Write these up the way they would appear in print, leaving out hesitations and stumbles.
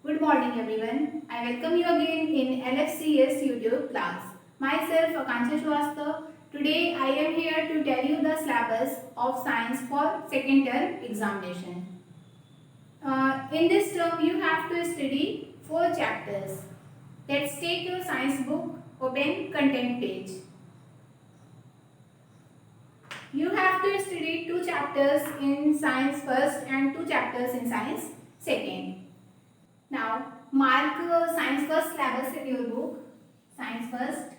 Good morning everyone. I welcome you again in LFCS YouTube class. Myself Akansha Shrivastava. Today I am here to tell you the syllabus of science for second term examination. In this term you have to study 4 chapters. Let's take your science book, open content page. You have to study 2 chapters in science first and 2 chapters in science second. Now, mark science first syllabus in your book. Science first.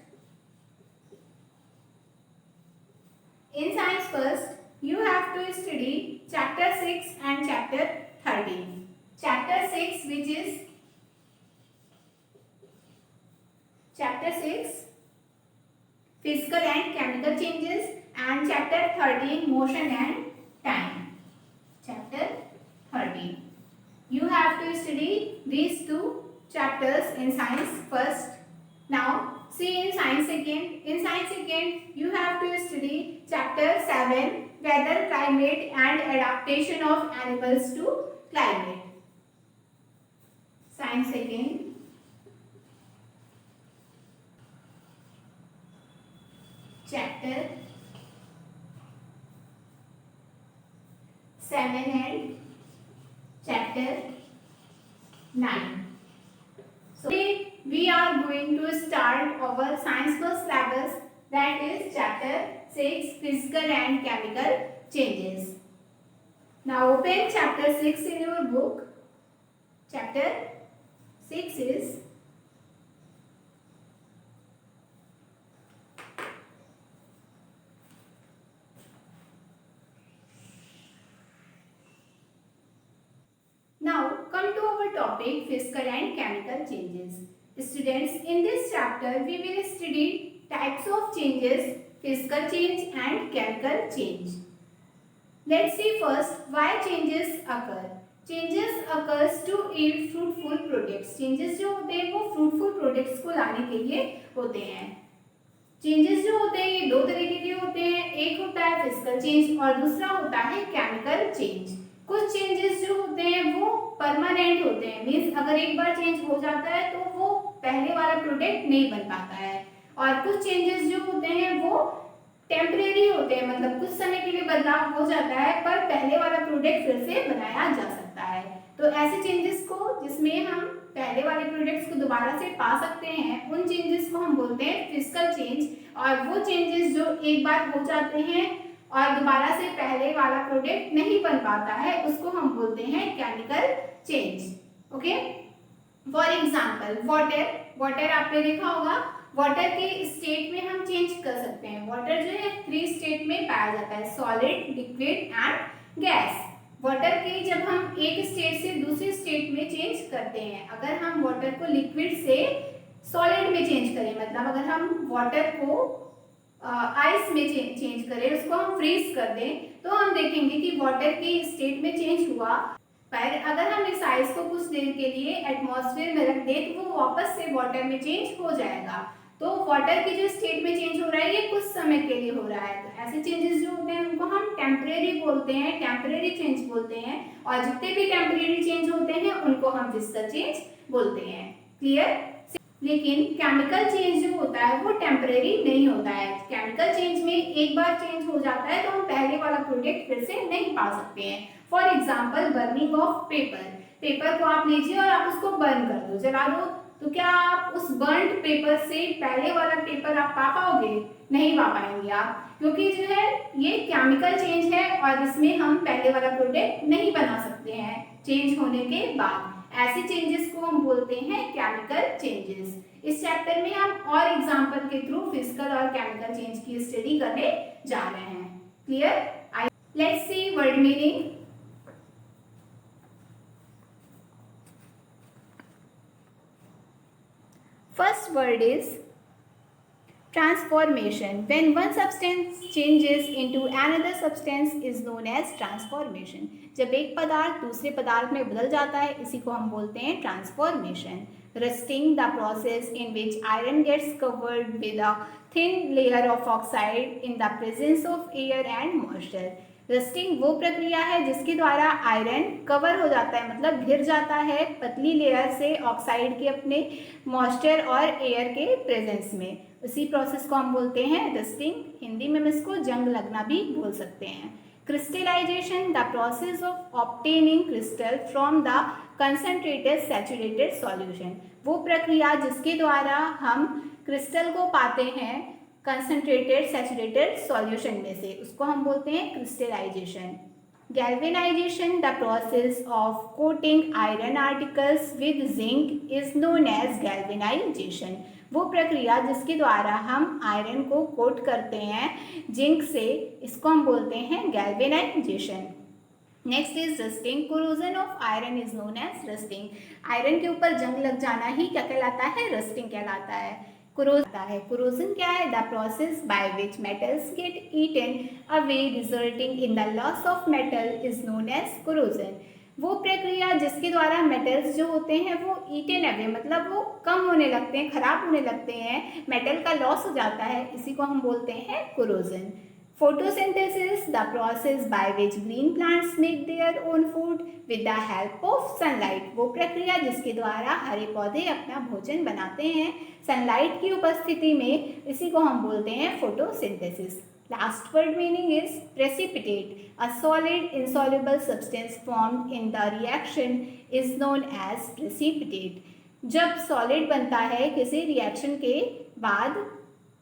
In science first, you have to study chapter 6 and chapter 13. Chapter 6, which is chapter 6, physical and chemical changes, and chapter 13, motion and time. Chapter 13. You have to study these 2 chapters in science first. Now, see in science second. In science second, you have to study chapter 7, weather, climate and adaptation of animals to climate. Science second. Chapter 7 and chapter 9. So today we are going to start our science first syllabus, that is chapter 6, physical and chemical changes. Now open chapter 6 in your book. Chapter 6 is Now come to our topic, physical and chemical changes. Students, in this chapter we will study types of changes, physical change and chemical change. Let's see first why changes occur. Changes occurs to yield fruitful products. Changes जो होते हैं वो fruitful products को लाने के लिए होते हैं. चेंजेस जो होते हैं ये 2 तरीके के होते हैं. एक होता है फिजिकल चेंज और दूसरा होता है केमिकल चेंज. कुछ चेंजेस जो होते हैं वो परमानेंट होते हैं, मीन्स अगर एक बार चेंज हो जाता है तो वो पहले वाला प्रोडक्ट नहीं बन पाता है. और कुछ चेंजेस जो होते हैं वो टेम्परेरी होते हैं, मतलब कुछ समय के लिए बदलाव हो जाता है पर पहले वाला प्रोडक्ट फिर से बनाया जा सकता है. तो ऐसे चेंजेस को जिसमें हम पहले वाले प्रोडक्ट्स को दोबारा से पा सकते हैं उन चेंजेस को हम बोलते हैं फिजिकल चेंज. और वो चेंजेस जो एक बार हो जाते हैं और दोबारा से पहले वाला प्रोडक्ट नहीं बन पाता है उसको हम बोलते हैं chemical change. Okay, for example water आपने देखा होगा. वाटर के स्टेट में हम चेंज कर सकते हैं. वाटर जो है 3 स्टेट में पाया जाता है, solid, liquid and gas. Water के जब हम एक स्टेट से दूसरी स्टेट में चेंज करते हैं, अगर हम वाटर को लिक्विड से सॉलिड में चेंज करें, मतलब अगर हम वाटर को आइस में चेंज करें, उसको हम फ्रीज कर दें, तो हम देखेंगे कि वाटर की स्टेट में चेंज हुआ. पर अगर हम इस आइस को कुछ देर के लिए एटमॉस्फेयर में रख दें तो वो वापस से वाटर में चेंज हो जाएगा. तो वाटर की जो स्टेट में चेंज हो रहा है ये कुछ समय के लिए हो रहा है. तो ऐसे चेंजेस जो होते हैं उनको हम टेम्परेरी बोलते हैं, टेम्परेरी चेंज बोलते हैं. और जितने भी टेम्परेरी चेंज होते हैं उनको हम फिजिकल चेंज बोलते हैं. क्लियर? लेकिन केमिकल चेंज जो होता है वो टेम्परेरी नहीं होता है. केमिकल चेंज में एक बार चेंज हो जाता है तो हम पहले वाला प्रोडक्ट फिर से नहीं पा सकते हैं. For example burning of paper को आप लीजिए और आप उसको बर्न कर दो, जला दो, तो क्या आप उस बर्न्ड पेपर से पहले वाला पेपर आप पा पाओगे? नहीं पा पाएंगे आप, क्योंकि जो है ये केमिकल चेंज है और इसमें हम पहले वाला प्रोडक्ट नहीं बना सकते हैं चेंज होने के बाद. ऐसे चेंजेस को हम बोलते हैं केमिकल चेंजेस. इस चैप्टर में हम और एग्जांपल के थ्रू फिजिकल और केमिकल चेंज की स्टडी करने जा रहे हैं. Clear? Let's see word meaning. First word is transformation. When one substance changes into another substance is known as transformation. जब एक पदार्थ दूसरे पदार्थ में बदल जाता है इसी को हम बोलते हैं transformation. Rusting, the process in which iron gets covered with a thin layer of oxide in the presence of air and moisture. Rusting वो प्रक्रिया है जिसके द्वारा आयरन कवर हो जाता है, मतलब घिर जाता है पतली लेयर से ऑक्साइड के अपने मॉइस्चर और एयर के प्रेजेंस में। उसी प्रोसेस को हम बोलते हैं रस्टिंग। हिंदी में हम इसको जंग लगना भी बोल सकते हैं। Crystallization, the process of obtaining crystal from the concentrated saturated solution, वो प्रक्रिया जिसके द्वारा हम क्रिस्टल को पाते हैं कंसनट्रेटेड सैचुरेटेड सॉल्यूशन में से, उसको हम बोलते हैं crystallization. Galvanization, the process of coating iron articles with zinc is known as galvanization, वो प्रक्रिया जिसके द्वारा हम आयरन को कोट करते हैं जिंक से, इसको हम बोलते हैं galvanization. Next is rusting. Corrosion of iron is known as rusting, iron के ऊपर जंग लग जाना ही क्या कहलाता है, रस्टिंग कहलाता है। कोरोजन क्या है, the process by which metals get eaten away resulting in the loss of metal is known as corrosion, वो प्रक्रिया जिसके द्वारा मेटल्स जो होते हैं वो ईटन अवे, मतलब वो कम होने लगते हैं, खराब होने लगते हैं, मेटल का लॉस हो जाता है, इसी को हम बोलते हैं corrosion. Photosynthesis, the process by which green plants make their own food with the help of sunlight, वो प्रक्रिया जिसके द्वारा हरे पौधे अपना भोजन बनाते हैं सनलाइट की उपस्थिति में, इसी को हम बोलते हैं photosynthesis. Last word meaning is precipitate. A solid insoluble substance formed in the reaction is known as precipitate. जब solid बनता है किसी reaction के बाद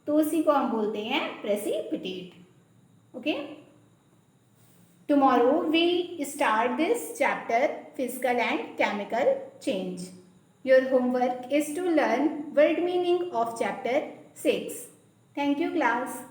तो उसी को हम बोलते हैं precipitate. Okay? Tomorrow we start this chapter physical and chemical change. Your homework is to learn word meaning of chapter 6. Thank you class.